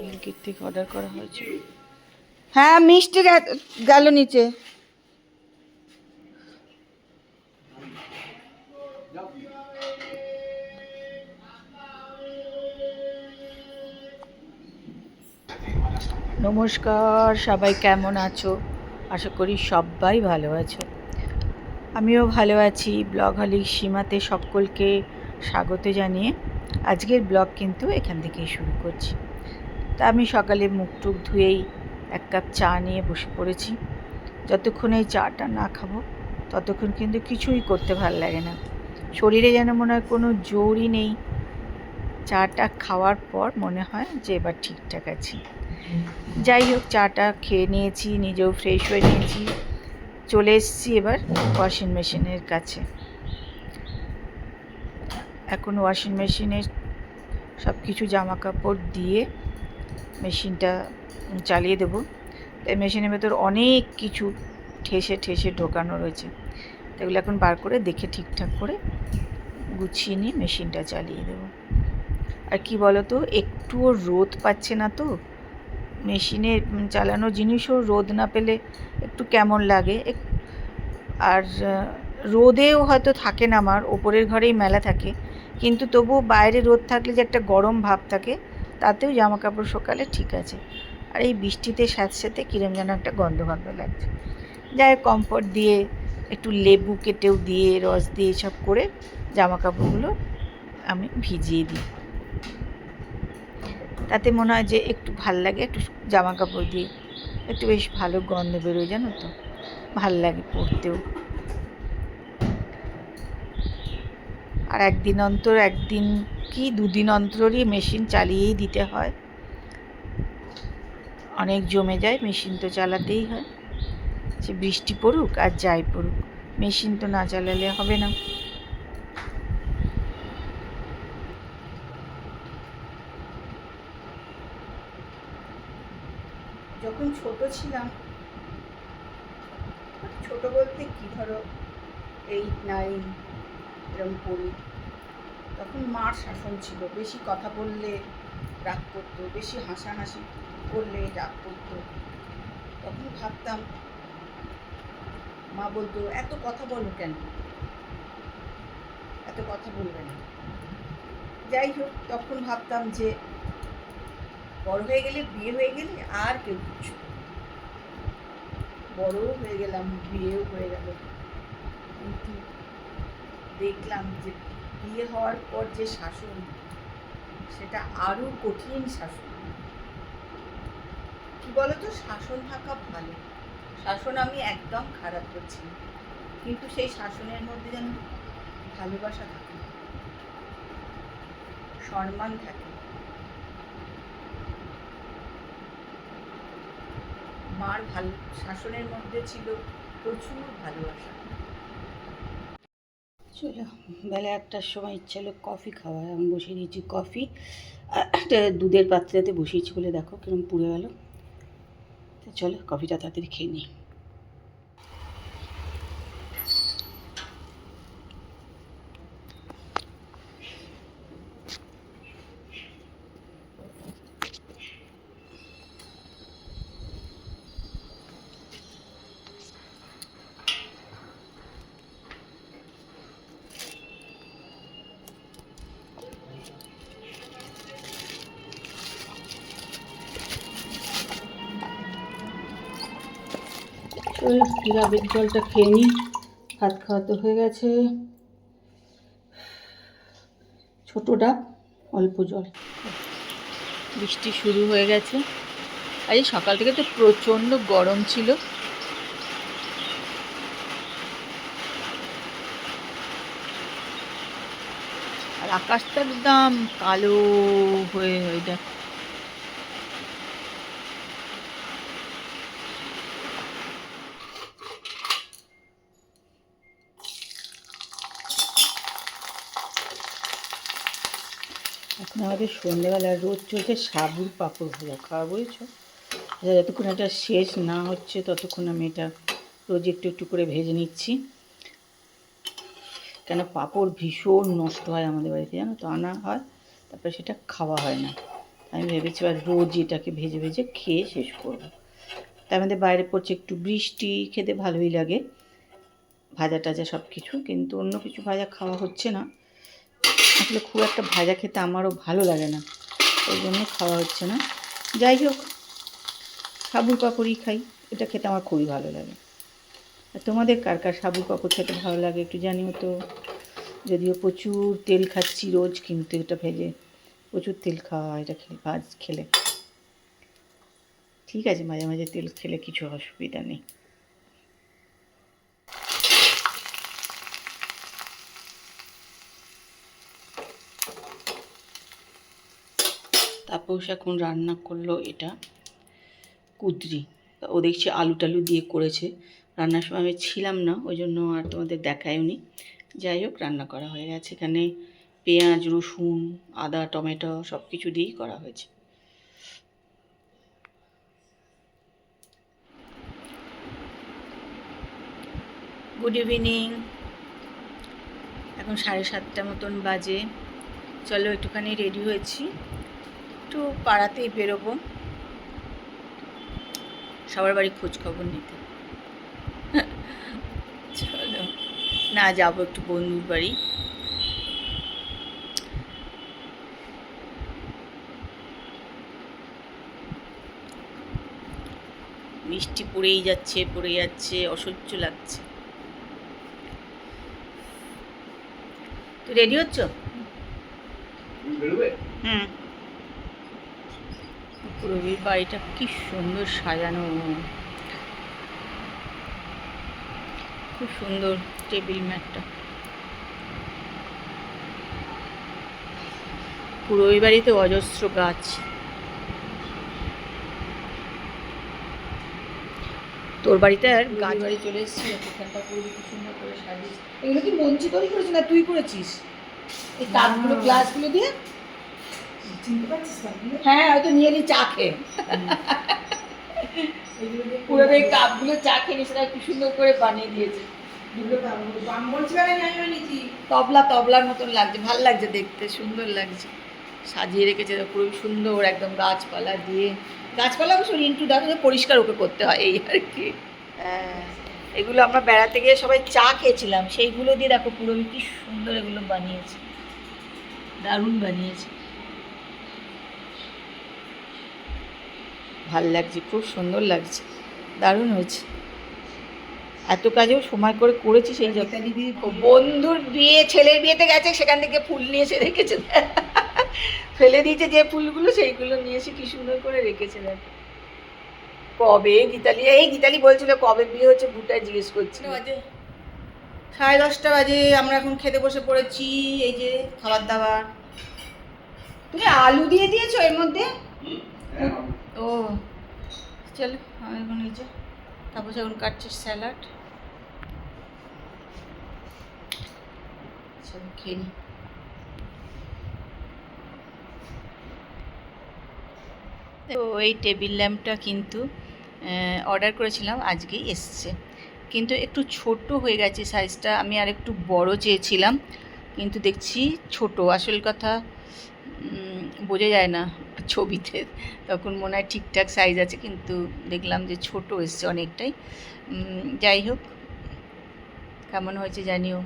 ব্লিঙ্কিট থেকে অর্ডার করা হয়েছে। হ্যাঁ, মিষ্টি গেল নিচে। নমস্কার, সবাই কেমন আছো? আশা করি সবাই ভালো আছো। আমিও ভালো আছি। ব্লগ হলিক সীমাতে সকলকে স্বাগত জানিয়ে আজকের ব্লগ কিন্তু এখান থেকেই শুরু করছি। তা আমি সকালে মুখ টুক ধুয়েই এক কাপ চা নিয়ে বসে পড়েছি। যতক্ষণ এই চাটা না খাবো ততক্ষণ কিন্তু কিছুই করতে ভালো লাগে না। শরীরে যেন মনে হয় কোনো জোরই নেই। চাটা খাওয়ার পর মনে হয় যে এবার ঠিকঠাক আছি। যাই হোক, চাটা খেয়ে নিয়েছি, নিজেও ফ্রেশ হয়ে নিয়েছি। চলে এসেছি এবার ওয়াশিং মেশিনের কাছে। এখন ওয়াশিং মেশিনে সব কিছু জামা কাপড় দিয়ে মেশিনটা চালিয়ে দেবো। তাই মেশিনের ভেতর অনেক কিছু ঠেসে ঠেসে ঢোকানো রয়েছে। এগুলো এখন বার করে দেখে ঠিকঠাক করে গুছিয়ে নিয়ে মেশিনটা চালিয়ে দেবো। আর কি বলো তো, একটুও রোদ পাচ্ছে না তো, মেশিনে চালানো জিনিসও রোদ না পেলে একটু কেমন লাগে। আর রোদেও হয়তো থাকে না, আমার ওপরের ঘরেই মেলা থাকে, কিন্তু তবুও বাইরে রোদ থাকলে যে একটা গরম ভাব থাকে, তাতেও জামা কাপড় শুকালে ঠিক আছে। আর এই বৃষ্টিতে স্যাঁতস্যাঁতে কিরম যেন একটা গন্ধ গন্ধ লাগছে। যাই কমফর্ট দিয়ে একটু লেবু কেটেও দিয়ে রস দিয়ে সব করে জামা কাপড়গুলো আমি ভিজিয়ে দিই। তাতে মনে হয় যে একটু ভাল লাগে, একটু জামা কাপড় দিয়ে একটু বেশ ভালো গন্ধ বেরোয়, জানো তো, ভাল লাগে পরতেও। আর একদিন অন্তর, একদিন কি দুদিন অন্তরই মেশিন চালিয়েই দিতে হয়। অনেক জমে যায়, মেশিন তো চালাতেই হয়। সে বৃষ্টি পড়ুক আর যাই পড়ুক, মেশিন তো না চালালে হবে না। যখন ছোট ছিলাম, ছোট বলতে কি, ধরো 8-9 এরকম পড়ি, তখন মার শাসন ছিল। বেশি কথা বললে রাগ করতো, বেশি হাসাহাসি করলে রাগ করতো। তখন ভাবতাম, মা বলতো এত কথা বলো কেন, এত কথা বলবে না। যাই হোক, তখন ভাবতাম যে বড় হয়ে গেলে, বিয়ে হয়ে গেলে আর কেউ কিছু, বড়ও হয়ে গেলাম, বিয়েও হয়ে গেল, কিন্তু দেখলাম যে বিয়ে হওয়ার পর যে শাসন, সেটা আরও কঠিন শাসন। কি বলতো, শাসন থাকা ভালো, শাসন আমি একদম খারাপ করছি না, কিন্তু সেই শাসনের মধ্যে যেন ভালোবাসা থাকে, সম্মান থাকে। মার ভালো শাসনের মধ্যে ছিল প্রচুর ভালোবাসা। চলো, বেলা 1টার সময় ইচ্ছা হলো কফি খাওয়া, আমি বসিয়ে দিয়েছি কফি। একটা দুধের পাত্রেতে বসিয়েছি বলে দেখো কিরম পুড়ে গেল। চলো কফিটা তাড়াতাড়ি খেয়ে নিই। চলো ডাবের জলটা খেয়ে নিই, ভাত খাওয়া তো হয়ে গেছে। ছোট ডাব, অল্প জল। বৃষ্টি শুরু হয়ে গেছে। আজ সকাল থেকে তো প্রচণ্ড গরম ছিল। আর আকাশটা একদম কালো হয়ে হয়ে দেখ। এখন আমাদের সন্ধ্যেবেলা রোদ চলছে, সাবুর পাঁপড় ভাজা খাওয়া, বুঝেছো? যতক্ষণ এটা শেষ না হচ্ছে ততক্ষণ আমি এটা রোজ একটু একটু করে ভেজে নিচ্ছি, কেন পাঁপড় ভীষণ নষ্ট হয় আমাদের বাড়িতে, জানো তো, আনা হয় তারপরে সেটা খাওয়া হয় না। আমি ভেবেছি আর রোজ এটাকে ভেজে ভেজে খেয়ে শেষ করবো। তার মধ্যে বাইরে পড়ছে একটু বৃষ্টি, খেতে ভালোই লাগে ভাজা টাজা সব কিছু, কিন্তু অন্য কিছু ভাজা খাওয়া হচ্ছে না। আসলে খুব একটা ভাজা খেতে আমারও ভালো লাগে না, ওই জন্য খাওয়া হচ্ছে না। যাই হোক, সাবুর পাঁপড়ই খাই, এটা খেতে আমার খুবই ভালো লাগে। আর তোমাদের কার কার সাবুর পাঁপড় খেতে ভালো লাগে একটু জানিও তো। যদিও প্রচুর তেল খাচ্ছি রোজ, কিন্তু এটা ভেজে প্রচুর তেল খাওয়া হয় এটা খেলে। ঠিক আছে, মাঝে মাঝে তেল খেলে কিছু অসুবিধা নেই। তাপস এখন রান্না করলো এটা কুদরি। ও দেখছি আলু টালু দিয়ে করেছে, রান্নার সময় আমি ছিলাম না ওই জন্য আর তোমাদের দেখায়নি। যাই হোক, রান্না করা হয়ে গেছে। এখানে পেঁয়াজ, রসুন, আদা, টমেটো সব কিছু দিয়েই করা হয়েছে। গুড ইভিনিং, এখন 7:30 মতন বাজে। চলো একটুখানি রেডি হয়েছি, একটু পাড়াতেই বেরোবো সবার বাড়ি খোঁজ খবর নিতে। চলো না, যাবো একটু বন্ধুর বাড়ি। বৃষ্টি পড়েই যাচ্ছে, অসহ্য লাগছে। তুই রেডি হচ্ছ? হুম। রবির বাড়িটা কি সুন্দর সাজানো, খুব সুন্দর টেবিল ম্যাটটা। পুরো ওই বাড়িতে অজস্র গাছ। তোর বাড়িতে আর গাছ বাড়ি চলে এসেছি, এখানটা পুরো কি সুন্দর করে সাজিয়েছি। এগুলো কি মঞ্চি তৈরি করেছিস না তুই করেছিস? এই কাপগুলো, গ্লাসগুলো দিয়ে চিনতে পারছিস? হ্যাঁ, হয়তো নিয়ে নি চা খেয়ে। পুরো এই কাপগুলো চা খেয়ে সেটা কি সুন্দর করে বানিয়ে দিয়েছে। তবলার মতন লাগছে, ভাল লাগছে দেখতে, সুন্দর লাগছে। সাজিয়ে রেখেছে পুরো সুন্দর একদম গাছপালা দিয়ে। গাছপালা অবশ্য রিন্টু দাদা পরিষ্কার ওকে করতে হয়, এই আর কি। হ্যাঁ, এগুলো আমরা বেড়াতে গিয়ে সবাই চা খেয়েছিলাম, সেইগুলো দিয়ে দেখো পুরো কি সুন্দর এগুলো বানিয়েছে, দারুণ বানিয়েছে, ভাল লাগছে, খুব সুন্দর লাগছে, দারুণ হয়েছে। এত কাজেও সময় করে করেছি সেই জন্য। বন্ধুর বিয়ে, ছেলের বিয়েতে গেছে, সেখান থেকে ফুল নিয়ে এসে রেখেছে, ফেলে দিয়েছে যে ফুলগুলো, সেইগুলো নিয়ে এসে কি সুন্দর করে রেখেছে। কবে গীতালি বলছিল কবে বিয়ে হচ্ছে, ভুটায় জিজ্ঞেস করছিল। 10:30 বাজে, আমরা এখন খেতে বসে পড়েছি। এই যে খাবার দাবার। তুমি আলু দিয়ে দিয়েছো এর মধ্যে? ও চলো, আমি এখন এই যে তারপর এখন কাটছি স্যালাড। খেয়ে নি। তো এই টেবিল ল্যাম্পটা কিন্তু অর্ডার করেছিলাম, আজকেই এসছে, কিন্তু একটু ছোট হয়ে গেছে সাইজটা। আমি আর একটু বড় চেয়েছিলাম, কিন্তু দেখছি ছোট। আসল কথা বোঝা যায় না ছবিতে, তখন মনে হয় ঠিকঠাক সাইজ আছে, কিন্তু দেখলাম যে ছোট এসছে অনেকটাই। যাই হোক, কেমন হয়েছে জানিও।